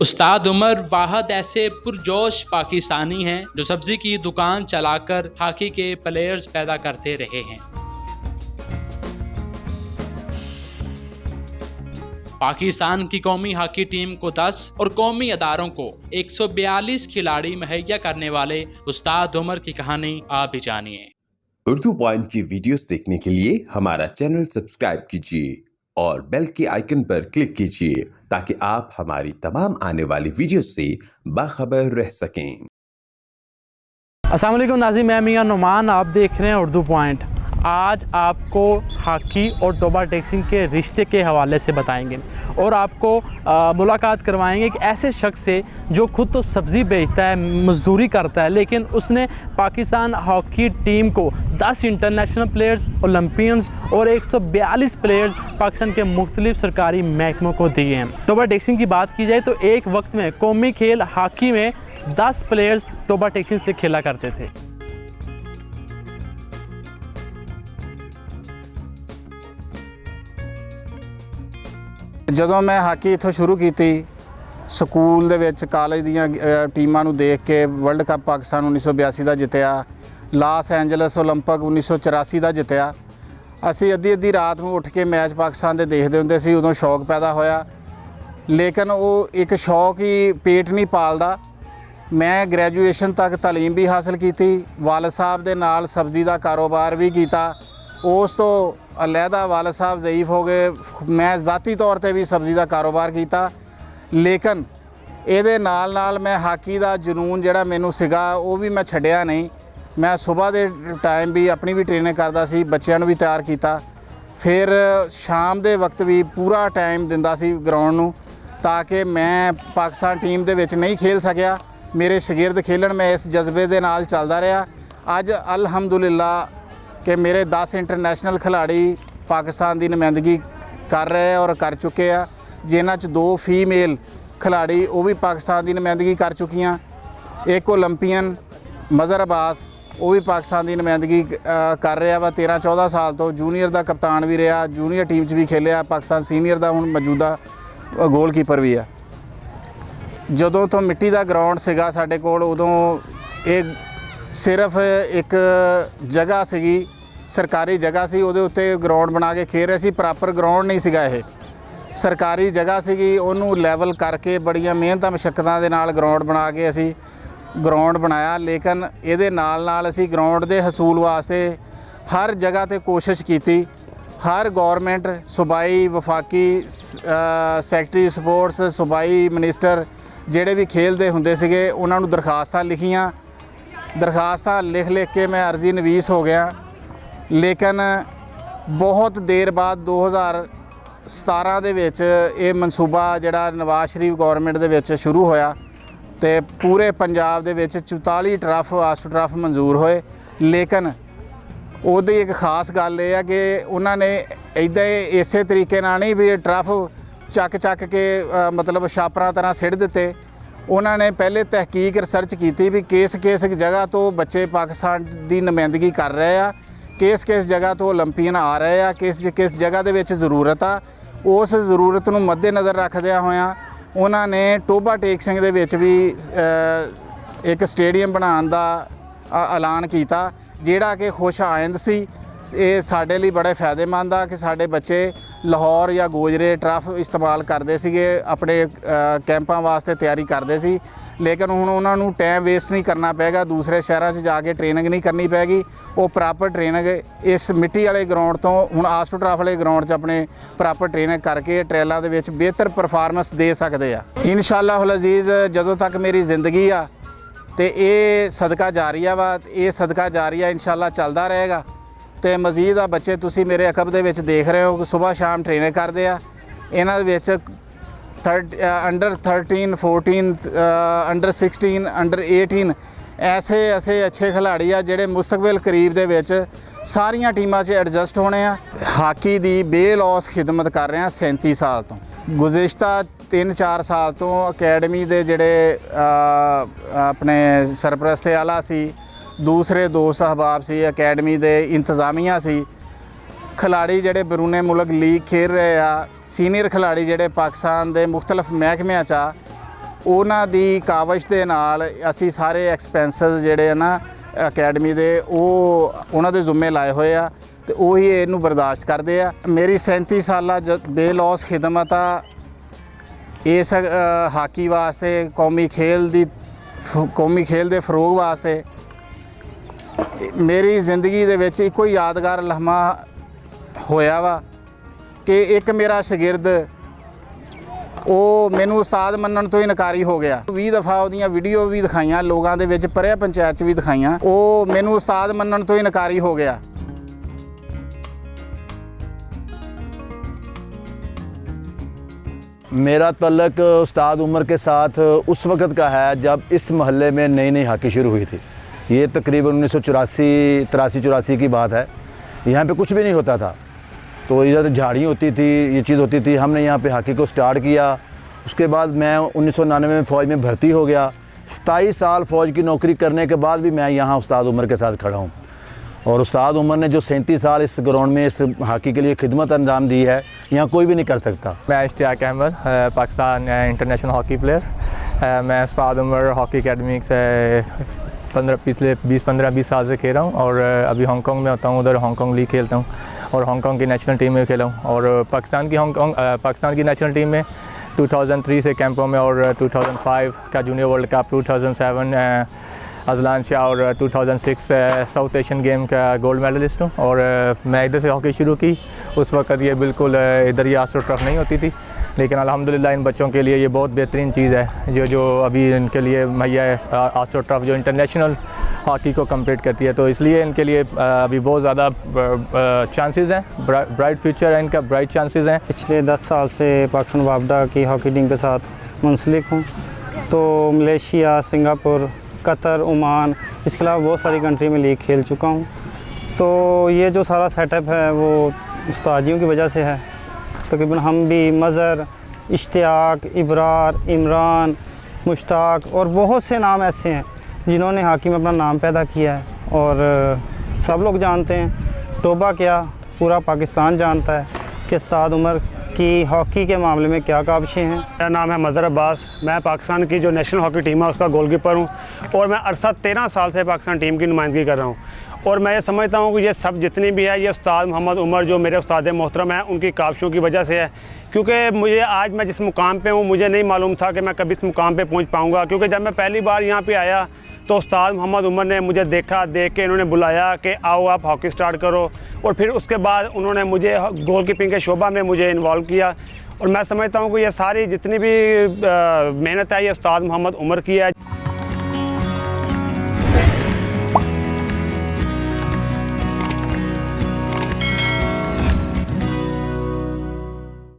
उस्ताद उमर वाहद ऐसे पुरजोश पाकिस्तानी हैं जो सब्जी की दुकान चलाकर हॉकी के प्लेयर्स पैदा करते रहे हैं। पाकिस्तान की कौमी हॉकी टीम को 10 और कौमी अदारों को 142 खिलाड़ी मुहैया करने वाले उस्ताद उमर की कहानी आप भी जानिए। उर्दू पॉइंट की वीडियोस देखने के लिए हमारा चैनल सब्सक्राइब कीजिए और बेल के आइकन पर क्लिक कीजिए ताकि आप हमारी तमाम आने वाली वीडियोस से बाखबर रह सकें। अस्सलाम वालेकुम नाज़रीन, मैं मियां नुमान, आप देख रहे हैं उर्दू पॉइंट। आज आपको हॉकी और तोबा टेक्सिंग के रिश्ते के हवाले से बताएंगे और आपको मुलाकात करवाएंगे एक ऐसे शख्स से जो खुद तो सब्ज़ी बेचता है, मज़दूरी करता है, लेकिन उसने पाकिस्तान हॉकी टीम को 10 इंटरनेशनल प्लेयर्स, ओलंपियंस और 142 प्लेयर्स पाकिस्तान के मुख्तलिफ सरकारी महकमों को दिए हैं। तोबा टेक्सिंग की बात की जाए तो एक वक्त में कौमी खेल हॉकी में 10 प्लेयर्स तोबा टेक्सिंग से खेला करते थे। ਜਦੋਂ ਮੈਂ ਹਾਕੀ ਇੱਥੋਂ ਸ਼ੁਰੂ ਕੀਤੀ ਸਕੂਲ ਦੇ ਵਿੱਚ ਕਾਲਜ ਦੀਆਂ ਟੀਮਾਂ ਨੂੰ ਦੇਖ ਕੇ ਵਰਲਡ ਕੱਪ ਪਾਕਿਸਤਾਨ 1982 ਦਾ ਜਿੱਤਿਆ, ਲਾਸ ਐਂਜਲਸ ਓਲੰਪਿਕ 1984 ਦਾ ਜਿੱਤਿਆ। ਅਸੀਂ ਅੱਧੀ ਰਾਤ ਨੂੰ ਉੱਠ ਕੇ ਮੈਚ ਪਾਕਿਸਤਾਨ ਦੇ ਦੇਖਦੇ ਹੁੰਦੇ ਸੀ। ਉਦੋਂ ਸ਼ੌਕ ਪੈਦਾ ਹੋਇਆ, ਲੇਕਿਨ ਉਹ ਇੱਕ ਸ਼ੌਕ ਹੀ ਪੇਟ ਨਹੀਂ ਪਾਲਦਾ। ਮੈਂ ਗ੍ਰੈਜੂਏਸ਼ਨ ਤੱਕ ਤਾਲੀਮ ਵੀ ਹਾਸਲ ਕੀਤੀ, ਵਾਲਦ ਸਾਹਿਬ ਦੇ ਨਾਲ ਸਬਜ਼ੀ ਦਾ ਕਾਰੋਬਾਰ ਵੀ ਕੀਤਾ। ਉਸ ਤੋਂ ਅਲੱਗਾ ਵਾਲਦ ਸਾਹਿਬ ਜ਼ਈਫ ਹੋ ਗਏ, ਮੈਂ ਜ਼ਾਤੀ ਤੌਰ 'ਤੇ ਵੀ ਸਬਜ਼ੀ ਦਾ ਕਾਰੋਬਾਰ ਕੀਤਾ। ਲੇਕਿਨ ਇਹਦੇ ਨਾਲ ਮੈਂ ਹਾਕੀ ਦਾ ਜਨੂਨ ਜਿਹੜਾ ਮੈਨੂੰ ਸੀਗਾ ਉਹ ਵੀ ਮੈਂ ਛੱਡਿਆ ਨਹੀਂ। ਮੈਂ ਸਵੇਰ ਦੇ ਟਾਈਮ ਵੀ ਆਪਣੀ ਵੀ ਟ੍ਰੇਨਿੰਗ ਕਰਦਾ ਸੀ, ਬੱਚਿਆਂ ਨੂੰ ਵੀ ਤਿਆਰ ਕੀਤਾ। ਫਿਰ ਸ਼ਾਮ ਦੇ ਵਕਤ ਵੀ ਪੂਰਾ ਟਾਈਮ ਦਿੰਦਾ ਸੀ ਗਰਾਊਂਡ ਨੂੰ, ਤਾਂ ਕਿ ਮੈਂ ਪਾਕਿਸਤਾਨ ਟੀਮ ਦੇ ਵਿੱਚ ਨਹੀਂ ਖੇਲ ਸਕਿਆ, ਮੇਰੇ ਸ਼ਾਗਿਰਦ ਖੇਲਣ। ਮੈਂ ਇਸ ਜਜ਼ਬੇ ਦੇ ਨਾਲ ਚੱਲਦਾ ਰਿਹਾ। ਅੱਜ ਅਲਹਮਦੁਲਿਲਾ ਕਿ ਮੇਰੇ 10 ਇੰਟਰਨੈਸ਼ਨਲ ਖਿਲਾੜੀ ਪਾਕਿਸਤਾਨ ਦੀ ਨੁਮਾਇੰਦਗੀ ਕਰ ਰਹੇ ਔਰ ਕਰ ਚੁੱਕੇ ਆ, ਜਿਨ੍ਹਾਂ 'ਚ 2 ਫੀਮੇਲ ਖਿਲਾੜੀ ਉਹ ਵੀ ਪਾਕਿਸਤਾਨ ਦੀ ਨੁਮਾਇੰਦਗੀ ਕਰ ਚੁੱਕੀਆਂ। ਇੱਕ ਓਲੰਪੀਅਨ ਮਜ਼ਹਰ ਅਬਾਸ ਉਹ ਵੀ ਪਾਕਿਸਤਾਨ ਦੀ ਨੁਮਾਇੰਦਗੀ ਕਰ ਰਿਹਾ ਵਾ 13-14 ਸਾਲ ਤੋਂ। ਜੂਨੀਅਰ ਦਾ ਕਪਤਾਨ ਵੀ ਰਿਹਾ, ਜੂਨੀਅਰ ਟੀਮ 'ਚ ਵੀ ਖੇਲਿਆ, ਪਾਕਿਸਤਾਨ ਸੀਨੀਅਰ ਦਾ ਹੁਣ ਮੌਜੂਦਾ ਗੋਲਕੀਪਰ ਵੀ ਆ। ਜਦੋਂ ਤੋਂ ਮਿੱਟੀ ਦਾ ਗਰਾਊਂਡ ਸੀਗਾ ਸਾਡੇ ਕੋਲ, ਉਦੋਂ ਇਹ ਸਿਰਫ ਇੱਕ ਜਗ੍ਹਾ ਸੀਗੀ, ਸਰਕਾਰੀ ਜਗ੍ਹਾ ਸੀ, ਉਹਦੇ ਉੱਤੇ ਗਰਾਊਂਡ ਬਣਾ ਕੇ ਖੇਡ ਰਹੇ ਸੀ। ਪ੍ਰੋਪਰ ਗਰਾਊਂਡ ਨਹੀਂ ਸੀਗਾ, ਇਹ ਸਰਕਾਰੀ ਜਗ੍ਹਾ ਸੀਗੀ। ਉਹਨੂੰ ਲੈਵਲ ਕਰਕੇ ਬੜੀਆਂ ਮਿਹਨਤਾਂ ਮੁਸ਼ੱਕਤਾਂ ਦੇ ਨਾਲ ਗਰਾਊਂਡ ਬਣਾ ਕੇ ਅਸੀਂ ਗਰਾਊਂਡ ਬਣਾਇਆ। ਲੇਕਿਨ ਇਹਦੇ ਨਾਲ ਅਸੀਂ ਗਰਾਊਂਡ ਦੇ ਹਸੂਲ ਵਾਸਤੇ ਹਰ ਜਗ੍ਹਾ 'ਤੇ ਕੋਸ਼ਿਸ਼ ਕੀਤੀ। ਹਰ ਗੌਰਮੈਂਟ, ਸੂਬਾਈ, ਵਫਾਕੀ ਸੈਕਟਰੀ ਸਪੋਰਟਸ, ਸੂਬਾਈ ਮਿਨਿਸਟਰ ਜਿਹੜੇ ਵੀ ਖੇਲਦੇ ਹੁੰਦੇ ਸੀਗੇ, ਉਹਨਾਂ ਨੂੰ ਦਰਖਾਸਤਾਂ ਲਿਖੀਆਂ। ਦਰਖਾਸਤਾਂ ਲਿਖ ਕੇ ਮੈਂ ਅਰਜ਼ੀ ਨਵੀਸ ਹੋ ਗਿਆ। ਲੇਕਿਨ ਬਹੁਤ ਦੇਰ ਬਾਅਦ 2017 ਦੇ ਵਿੱਚ ਇਹ ਮਨਸੂਬਾ ਜਿਹੜਾ ਨਵਾਜ਼ ਸ਼ਰੀਫ ਗੌਰਮੈਂਟ ਦੇ ਵਿੱਚ ਸ਼ੁਰੂ ਹੋਇਆ ਅਤੇ ਪੂਰੇ ਪੰਜਾਬ ਦੇ ਵਿੱਚ 44 ਟਰਫ, ਆਸਟਰ ਟਰਫ ਮਨਜ਼ੂਰ ਹੋਏ। ਲੇਕਿਨ ਉਹਦੀ ਇੱਕ ਖਾਸ ਗੱਲ ਇਹ ਆ ਕਿ ਉਹਨਾਂ ਨੇ ਇੱਦਾਂ ਇਸੇ ਤਰੀਕੇ ਨਾਲ ਨਹੀਂ ਵੀ ਟਰਫ ਚੱਕ ਕੇ ਮਤਲਬ ਛਾਪਰਾਂ ਤਰ੍ਹਾਂ ਸਿੱਟ ਦਿੱਤੇ। ਉਹਨਾਂ ਨੇ ਪਹਿਲੇ ਤਹਿਕੀਕ ਰਿਸਰਚ ਕੀਤੀ ਵੀ ਕਿਸ ਜਗ੍ਹਾ ਤੋਂ ਬੱਚੇ ਪਾਕਿਸਤਾਨ ਦੀ ਨੁਮਾਇੰਦਗੀ ਕਰ ਰਹੇ ਆ, ਕਿਸ ਜਗ੍ਹਾ ਤੋਂ ਓਲੰਪੀਅਨ ਆ ਰਹੇ ਆ, ਕਿਸ ਜਗ੍ਹਾ ਦੇ ਵਿੱਚ ਜ਼ਰੂਰਤ ਆ। ਉਸ ਜ਼ਰੂਰਤ ਨੂੰ ਮੱਦੇਨਜ਼ਰ ਰੱਖਦਿਆਂ ਹੋਇਆਂ ਉਹਨਾਂ ਨੇ ਟੋਬਾ ਟੇਕਸਿੰਗ ਦੇ ਵਿੱਚ ਵੀ ਇੱਕ ਸਟੇਡੀਅਮ ਬਣਾਉਣ ਦਾ ਐਲਾਨ ਕੀਤਾ, ਜਿਹੜਾ ਕਿ ਖੁਸ਼ ਆਇੰਦ ਸੀ। ਇਹ ਸਾਡੇ ਲਈ ਬੜੇ ਫਾਇਦੇਮੰਦ ਆ ਕਿ ਸਾਡੇ ਬੱਚੇ ਲਾਹੌਰ ਜਾਂ ਗੋਜਰੇ ਟਰਫ ਇਸਤੇਮਾਲ ਕਰਦੇ ਸੀਗੇ, ਆਪਣੇ ਕੈਂਪਾਂ ਵਾਸਤੇ ਤਿਆਰੀ ਕਰਦੇ ਸੀ। ਲੇਕਿਨ ਹੁਣ ਉਹਨਾਂ ਨੂੰ ਟਾਈਮ ਵੇਸਟ ਨਹੀਂ ਕਰਨਾ ਪਏਗਾ, ਦੂਸਰੇ ਸ਼ਹਿਰਾਂ 'ਚ ਜਾ ਕੇ ਟ੍ਰੇਨਿੰਗ ਨਹੀਂ ਕਰਨੀ ਪੈਗੀ। ਉਹ ਪ੍ਰੋਪਰ ਟ੍ਰੇਨਿੰਗ ਇਸ ਮਿੱਟੀ ਵਾਲੇ ਗਰਾਊਂਡ ਤੋਂ ਹੁਣ ਆਸਟਰ ਟਰਫ ਵਾਲੇ ਗਰਾਊਂਡ 'ਚ ਆਪਣੇ ਪ੍ਰੋਪਰ ਟ੍ਰੇਨਿੰਗ ਕਰਕੇ ਟ੍ਰੇਲਾਂ ਦੇ ਵਿੱਚ ਬਿਹਤਰ ਪਰਫਾਰਮੈਂਸ ਦੇ ਸਕਦੇ ਆ। ਇਨਸ਼ਾਅੱਲਾਹੁਲ ਅਜ਼ੀਜ਼ ਜਦੋਂ ਤੱਕ ਮੇਰੀ ਜ਼ਿੰਦਗੀ ਆ ਅਤੇ ਇਹ ਸਦਕਾ ਜਾਰੀਆ ਵਾ, ਇਹ ਸਦਕਾ ਜਾਰੀਆ ਇਨਸ਼ਾਅੱਲਾ ਚੱਲਦਾ ਰਹੇਗਾ। ਅਤੇ ਮਜ਼ੀਦ ਆ ਬੱਚੇ ਤੁਸੀਂ ਮੇਰੇ ਅਕਬ ਦੇ ਵਿੱਚ ਦੇਖ ਰਹੇ ਹੋ ਕਿ ਸੁਬਾਹ ਸ਼ਾਮ ਟ੍ਰੇਨਿੰਗ ਕਰਦੇ ਆ। ਇਹਨਾਂ ਦੇ ਵਿੱਚ ਅੰਡਰ 13, 14, ਅੰਡਰ 16, ਅੰਡਰ 18 ਐਸੇ ਅੱਛੇ ਖਿਲਾੜੀ ਆ ਜਿਹੜੇ ਮੁਸਤਕਬਲ ਕਰੀਬ ਦੇ ਵਿੱਚ ਸਾਰੀਆਂ ਟੀਮਾਂ 'ਚ ਐਡਜਸਟ ਹੋਣੇ ਆ। ਹਾਕੀ ਦੀ ਬੇਲੌਸ ਖਿਦਮਤ ਕਰ ਰਹੇ ਹਾਂ 37 ਸਾਲ ਤੋਂ। ਗੁਜ਼ਿਸ਼ਤਾ 3-4 ਸਾਲ ਤੋਂ ਅਕੈਡਮੀ ਦੇ ਜਿਹੜੇ ਆਪਣੇ ਸਰਪ੍ਰਸਤ ਆਲਾ ਸੀ, ਦੂਸਰੇ ਦੋਸਤ ਅਹਿਬਾਬ ਸੀ, ਅਕੈਡਮੀ ਦੇ ਇੰਤਜ਼ਾਮੀਆ ਸੀ, ਖਿਲਾੜੀ ਜਿਹੜੇ ਬਰੂਨੇ ਮੁਲਕ ਲੀਗ ਖੇਡ ਰਹੇ ਆ, ਸੀਨੀਅਰ ਖਿਲਾੜੀ ਜਿਹੜੇ ਪਾਕਿਸਤਾਨ ਦੇ ਮੁਖਤਲਿਫ ਮਹਿਕਮਿਆਂ 'ਚ ਆ, ਉਹਨਾਂ ਦੀ ਕਾਵਿਸ਼ ਦੇ ਨਾਲ ਅਸੀਂ ਸਾਰੇ ਐਕਸਪੈਂਸਸ ਜਿਹੜੇ ਆ ਨਾ ਅਕੈਡਮੀ ਦੇ ਉਹ ਉਹਨਾਂ ਦੇ ਜ਼ਿੰਮੇ ਲਾਏ ਹੋਏ ਆ ਤੇ ਉਹੀ ਇਹਨੂੰ ਬਰਦਾਸ਼ਤ ਕਰਦੇ ਆ। ਮੇਰੀ 37 ਸਾਲਾ ਬੇਲੌਸ ਖਿਦਮਤ ਆ ਇਸ ਹਾਕੀ ਵਾਸਤੇ, ਕੌਮੀ ਖੇਲ ਦੇ ਫਰੋਗ ਵਾਸਤੇ। ਮੇਰੀ ਜ਼ਿੰਦਗੀ ਦੇ ਵਿੱਚ ਇੱਕੋ ਯਾਦਗਾਰ ਲਮਹਾ ਹੋਇਆ ਵਾ ਕਿ ਇੱਕ ਮੇਰਾ ਸ਼ਾਗਿਰਦ ਉਹ ਮੈਨੂੰ ਉਸਤਾਦ ਮੰਨਣ ਤੋਂ ਇਨਕਾਰੀ ਹੋ ਗਿਆ। 20 ਦਫਾ ਉਹਦੀਆਂ ਵੀਡੀਓ ਵੀ ਦਿਖਾਈਆਂ, ਲੋਕਾਂ ਦੇ ਵਿੱਚ ਪਰਿਆ ਪੰਚਾਇਤ 'ਚ ਵੀ ਦਿਖਾਈਆਂ, ਉਹ ਮੈਨੂੰ ਉਸਤਾਦ ਮੰਨਣ ਤੋਂ ਇਨਕਾਰੀ ਹੋ ਗਿਆ। मेरा तल्लक उस्ताद उमर के साथ उस वक़्त का है जब इस महल्ले में नई नई हॉकी शुरू हुई थी। ये तकरीबन 1984 की बात है। यहाँ पे कुछ भी नहीं होता था, तो इधर झाड़ी होती थी, ये चीज़ होती थी। हमने यहाँ पे हॉकी को स्टार्ट किया। उसके बाद मैं 1999 में फ़ौज में भर्ती हो गया। 27 साल फ़ौज की नौकरी करने के बाद भी मैं यहाँ उस्ताद उमर के साथ खड़ा हूँ। और उस्ताद उमर ने जो 37 साल इस ग्राउंड में इस हॉकी के लिए खिदमत अंजाम दी है, यहाँ कोई भी नहीं कर सकता। मैं Ishtiaq Ahmed, Pakistan international hockey player. मैं उस्ताद उमर हॉकी अकेडमी से पिछले 20 साल से खेल रहा हूँ और अभी हांगकांग में होता हूँ, उधर हांगकांग लीग खेलता हूँ और हांगकांग की नेशनल टीम में खेला हूँ। और पाकिस्तान की नेशनल टीम में 2003 से कैंपों में और 2005 का junior world cup, 2007 Azlan Shah और 2006 साउथ एशियन गेम का गोल्ड मेडलिस्ट हूँ। और मैं इधर से हॉकी शुरू की, उस वक्त ये बिल्कुल इधर ये आस्ट्रो ट्रफ नहीं होती थी, लेकिन अल्हम्दुलिल्लाह इन बच्चों के लिए ये बहुत बेहतरीन चीज़ है जो अभी इनके लिए मुहैया है। आस्ट्रो ट्रफ जो इंटरनेशनल हॉकी को कम्पीट करती है, तो इसलिए इनके लिए अभी बहुत ज़्यादा चांसेस हैं, ब्राइट फ्यूचर है इनका, ब्राइट चांसेस हैं। पिछले 10 साल से पाकिस्तान वापडा की हॉकी टीम के साथ मुंसलिक हूँ। तो मलेशिया, सिंगापुर, कतर, ओमान, इसके अलावा बहुत सारी कंट्री में लीग खेल चुका हूँ। तो ये जो सारा सेटअप है वो उस्तादियों की वजह से है। तकरीबन हम भी मज़र, इश्तियाक, इब्रार, इमरान, मुश्ताक और बहुत से नाम ऐसे हैं जिन्होंने हॉकी में अपना नाम पैदा किया है और सब लोग जानते हैं। टोबा क्या, पूरा पाकिस्तान जानता है कि उस्ताद उमर की हॉकी के मामले में क्या काबिशें हैं। मेरा नाम है मज़र अब्बास। मैं पाकिस्तान की जो नेशनल हॉकी टीम है उसका गोलकीपर हूँ और मैं अरसा 13 साल से पाकिस्तान टीम की नुमाइंदगी कर रहा हूँ। और मैं ये समझता हूँ कि ये सब जितनी भी है ये उस्ताद मोहम्मद उमर जो मेरे उस्ताद मोहतरम हैं उनकी काविशों की वजह से है। क्योंकि मुझे आज मैं जिस मुकाम पे हूँ मुझे नहीं मालूम था कि मैं कभी इस मुकाम पे पहुँच पाऊँगा। क्योंकि जब मैं पहली बार यहाँ पे आया तो उस्ताद मोहम्मद उमर ने मुझे देखा, देख के इन्होंने बुलाया कि आओ आप हॉकी स्टार्ट करो। और फिर उसके बाद उन्होंने मुझे गोलकीपिंग के शोबा में मुझे इन्वॉल्व किया। और मैं समझता हूँ कि ये सारी जितनी भी मेहनत है ये उस्ताद मोहम्मद उमर की है।